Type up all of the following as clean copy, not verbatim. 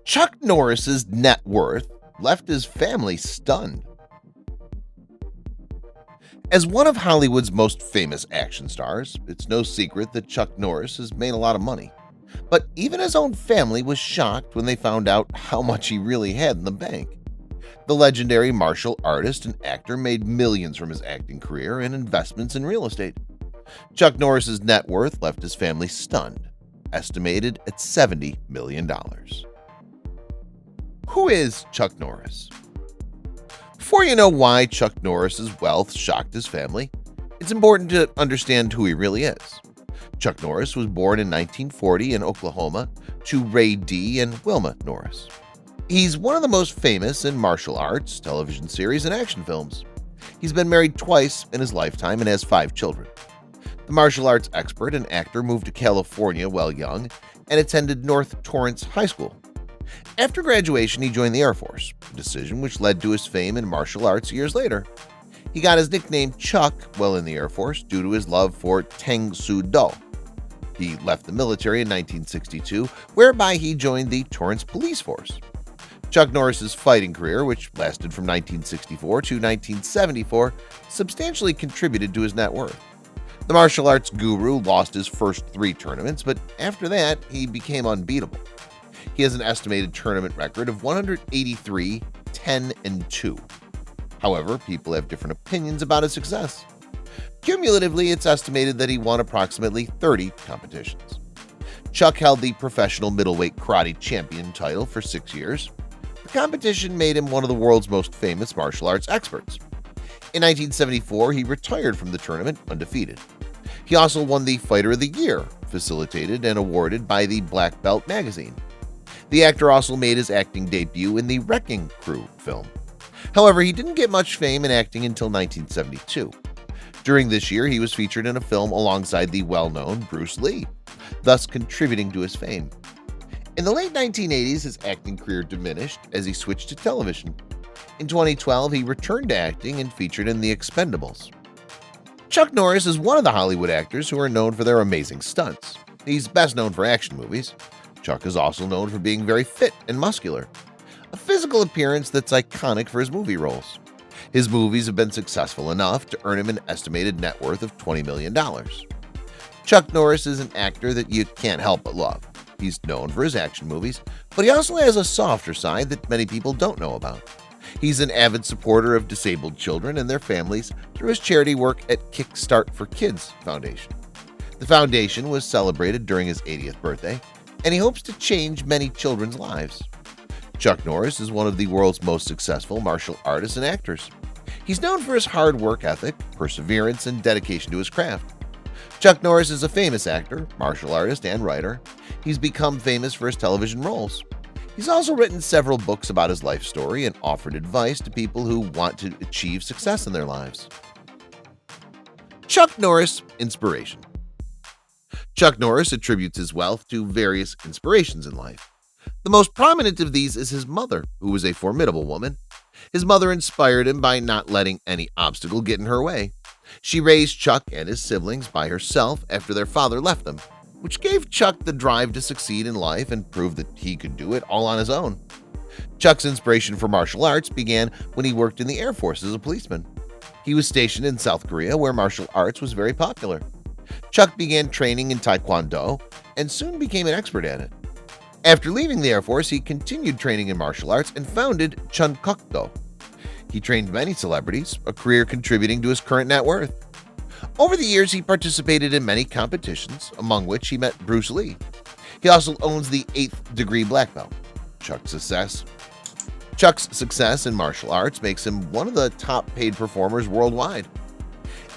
Chuck Norris's net worth left his family stunned. As one of Hollywood's most famous action stars, it's no secret that Chuck Norris has made a lot of money. But even his own family was shocked when they found out how much he really had in the bank. The legendary martial artist and actor made millions from his acting career and investments in real estate. Chuck Norris's net worth left his family stunned, estimated at $70 million. Who is Chuck Norris? Before you know why Chuck Norris's wealth shocked his family, it's important to understand who he really is. Chuck Norris was born in 1940 in Oklahoma to Ray D. and Wilma Norris. He's one of the most famous in martial arts, television series, and action films. He's been married twice in his lifetime and has 5 children. The martial arts expert and actor moved to California while young and attended North Torrance High School. After graduation, he joined the Air Force, a decision which led to his fame in martial arts years later. He got his nickname Chuck while in the Air Force due to his love for Tang Soo Do. He left the military in 1962, whereby he joined the Torrance Police Force. Chuck Norris's fighting career, which lasted from 1964 to 1974, substantially contributed to his net worth. The martial arts guru lost his first 3 tournaments, but after that, he became unbeatable. He has an estimated tournament record of 183, 10, and 2. However, people have different opinions about his success. Cumulatively, it's estimated that he won approximately 30 competitions. Chuck held the professional middleweight karate champion title for 6 years. The competition made him one of the world's most famous martial arts experts. In 1974, he retired from the tournament undefeated. He also won the Fighter of the Year, facilitated and awarded by the Black Belt magazine. The actor also made his acting debut in the Wrecking Crew film. However, he didn't get much fame in acting until 1972. During this year, he was featured in a film alongside the well-known Bruce Lee, thus contributing to his fame. In the late 1980s, his acting career diminished as he switched to television. In 2012, he returned to acting and featured in The Expendables. Chuck Norris is one of the Hollywood actors who are known for their amazing stunts. He's best known for action movies. Chuck is also known for being very fit and muscular, a physical appearance that's iconic for his movie roles. His movies have been successful enough to earn him an estimated net worth of $20 million. Chuck Norris is an actor that you can't help but love. He's known for his action movies, but he also has a softer side that many people don't know about. He's an avid supporter of disabled children and their families through his charity work at Kickstart for Kids Foundation. The foundation was celebrated during his 80th birthday, and he hopes to change many children's lives. Chuck Norris is one of the world's most successful martial artists and actors. He's known for his hard work ethic, perseverance, and dedication to his craft. Chuck Norris is a famous actor, martial artist, and writer. He's become famous for his television roles. He's also written several books about his life story and offered advice to people who want to achieve success in their lives. Chuck Norris inspiration. Chuck Norris attributes his wealth to various inspirations in life. The most prominent of these is his mother, who was a formidable woman. His mother inspired him by not letting any obstacle get in her way. She raised Chuck and his siblings by herself after their father left them, which gave Chuck the drive to succeed in life and prove that he could do it all on his own. Chuck's inspiration for martial arts began when he worked in the Air Force as a policeman. He was stationed in South Korea, where martial arts was very popular. Chuck began training in Taekwondo and soon became an expert at it. After leaving the Air Force, he continued training in martial arts and founded Chunkookdo. He trained many celebrities, a career contributing to his current net worth. Over the years, he participated in many competitions, among which he met Bruce Lee. He also owns the 8th degree black belt. Chuck's success in martial arts makes him one of the top paid performers worldwide.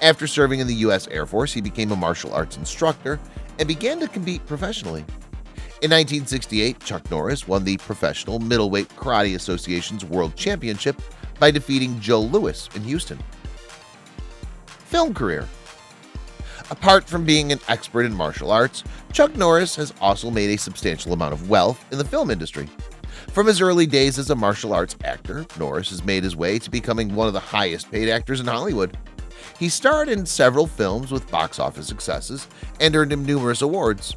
After serving in the U.S. Air Force, he became a martial arts instructor and began to compete professionally. In 1968, Chuck Norris won the Professional Middleweight Karate Association's World Championship by defeating Joe Louis in Houston. Film career. Apart from being an expert in martial arts, Chuck Norris has also made a substantial amount of wealth in the film industry. From his early days as a martial arts actor, Norris has made his way to becoming one of the highest paid actors in Hollywood. He starred in several films with box office successes and earned him numerous awards.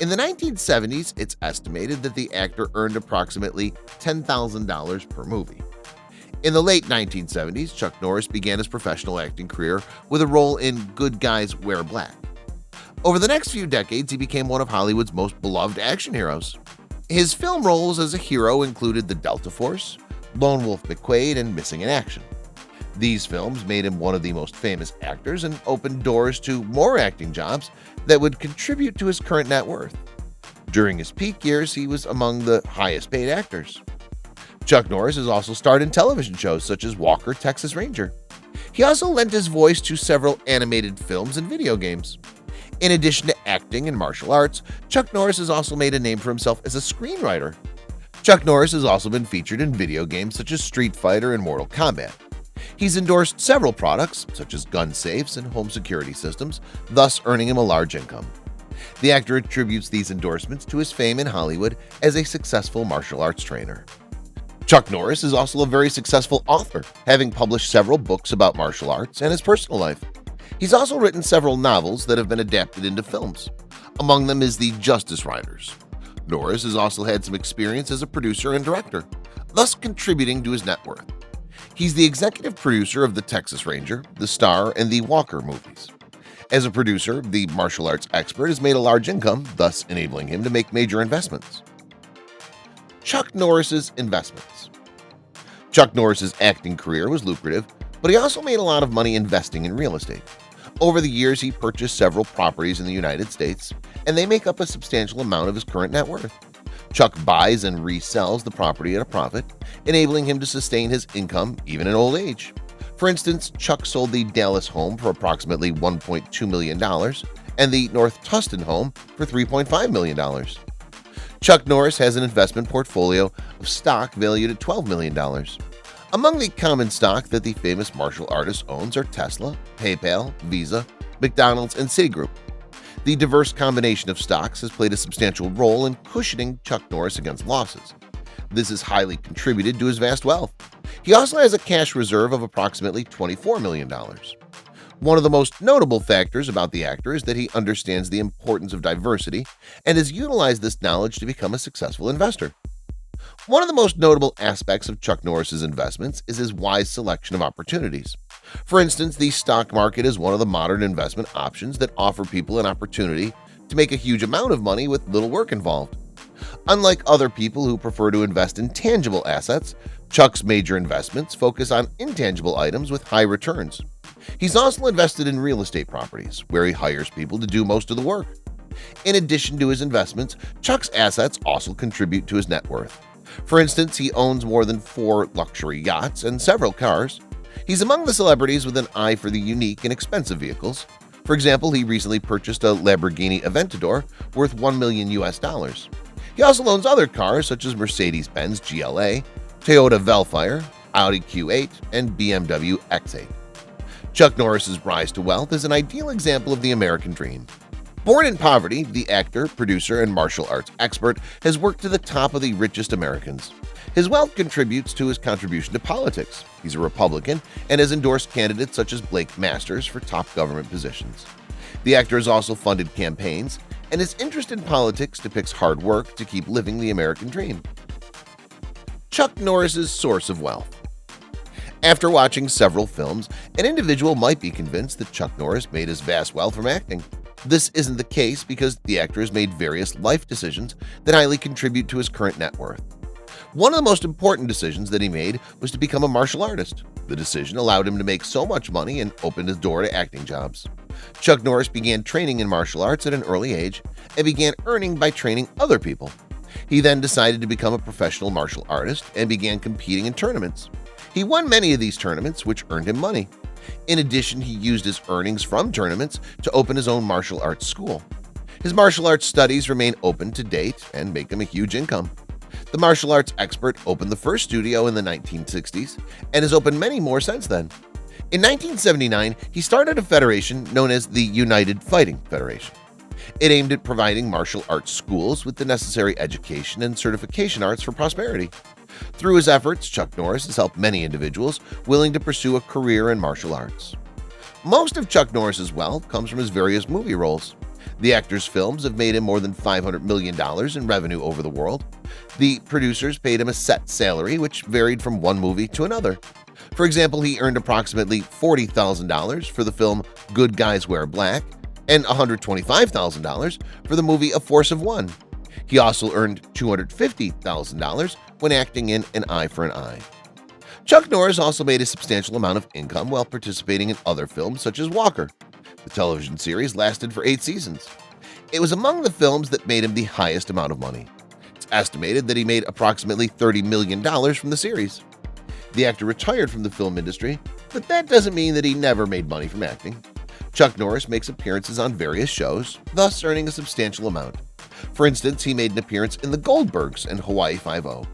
In the 1970s, it's estimated that the actor earned approximately $10,000 per movie. In the late 1970s, Chuck Norris began his professional acting career with a role in Good Guys Wear Black. Over the next few decades, he became one of Hollywood's most beloved action heroes. His film roles as a hero included The Delta Force, Lone Wolf McQuade, and Missing in Action. These films made him one of the most famous actors and opened doors to more acting jobs that would contribute to his current net worth. During his peak years, he was among the highest paid actors. Chuck Norris has also starred in television shows such as Walker, Texas Ranger. He also lent his voice to several animated films and video games. In addition to acting and martial arts, Chuck Norris has also made a name for himself as a screenwriter. Chuck Norris has also been featured in video games such as Street Fighter and Mortal Kombat. He's endorsed several products, such as gun safes and home security systems, thus earning him a large income. The actor attributes these endorsements to his fame in Hollywood as a successful martial arts trainer. Chuck Norris is also a very successful author, having published several books about martial arts and his personal life. He's also written several novels that have been adapted into films. Among them is The Justice Riders. Norris has also had some experience as a producer and director, thus contributing to his net worth. He's the executive producer of The Texas Ranger, The Star, and The Walker movies. As a producer, the martial arts expert has made a large income, thus enabling him to make major investments. Chuck Norris's investments. Chuck Norris's acting career was lucrative, but he also made a lot of money investing in real estate. Over the years, he purchased several properties in the United States, and they make up a substantial amount of his current net worth. Chuck buys and resells the property at a profit, enabling him to sustain his income even in old age. For instance, Chuck sold the Dallas home for approximately $1.2 million and the North Tustin home for $3.5 million. Chuck Norris has an investment portfolio of stock valued at $12 million. Among the common stock that the famous martial artist owns are Tesla, PayPal, Visa, McDonald's, and Citigroup. The diverse combination of stocks has played a substantial role in cushioning Chuck Norris against losses. This has highly contributed to his vast wealth. He also has a cash reserve of approximately $24 million. One of the most notable factors about the actor is that he understands the importance of diversity and has utilized this knowledge to become a successful investor. One of the most notable aspects of Chuck Norris's investments is his wise selection of opportunities. For instance, the stock market is one of the modern investment options that offer people an opportunity to make a huge amount of money with little work involved. Unlike other people who prefer to invest in tangible assets, Chuck's major investments focus on intangible items with high returns. He's also invested in real estate properties, where he hires people to do most of the work. In addition to his investments, Chuck's assets also contribute to his net worth. For instance, he owns more than 4 luxury yachts and several cars. He's among the celebrities with an eye for the unique and expensive vehicles. For example, he recently purchased a Lamborghini Aventador worth $1 million. He also owns other cars such as Mercedes-Benz GLA, Toyota Velfire, Audi Q8, and BMW X8. Chuck Norris's rise to wealth is an ideal example of the American dream. Born in poverty, the actor, producer, and martial arts expert has worked to the top of the richest Americans. His wealth contributes to his contribution to politics. He's a Republican and has endorsed candidates such as Blake Masters for top government positions. The actor has also funded campaigns, and his interest in politics depicts hard work to keep living the American dream. Chuck Norris's source of wealth. After watching several films, an individual might be convinced that Chuck Norris made his vast wealth from acting. This isn't the case because the actor has made various life decisions that highly contribute to his current net worth. One of the most important decisions that he made was to become a martial artist. The decision allowed him to make so much money and opened his door to acting jobs. Chuck Norris began training in martial arts at an early age and began earning by training other people. He then decided to become a professional martial artist and began competing in tournaments. He won many of these tournaments, which earned him money. In addition, he used his earnings from tournaments to open his own martial arts school. His martial arts studies remain open to date and make him a huge income. The martial arts expert opened the first studio in the 1960s and has opened many more since then. In 1979, he started a federation known as the United Fighting Federation. It aimed at providing martial arts schools with the necessary education and certification arts for prosperity. Through his efforts, Chuck Norris has helped many individuals willing to pursue a career in martial arts. Most of Chuck Norris's wealth comes from his various movie roles. The actor's films have made him more than $500 million in revenue over the world. The producers paid him a set salary, which varied from one movie to another. For example, he earned approximately $40,000 for the film Good Guys Wear Black and $125,000 for the movie A Force of One. He also earned $250,000 when acting in An Eye for an Eye. Chuck Norris also made a substantial amount of income while participating in other films such as Walker. The television series lasted for 8 seasons. It was among the films that made him the highest amount of money. It's estimated that he made approximately $30 million from the series. The actor retired from the film industry, but that doesn't mean that he never made money from acting. Chuck Norris makes appearances on various shows, thus earning a substantial amount. For instance, he made an appearance in The Goldbergs and Hawaii Five-0.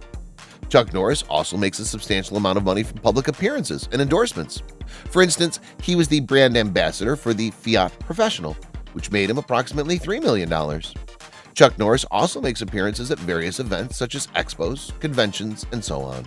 Chuck Norris also makes a substantial amount of money from public appearances and endorsements. For instance, he was the brand ambassador for the Fiat Professional, which made him approximately $3 million. Chuck Norris also makes appearances at various events such as expos, conventions, and so on.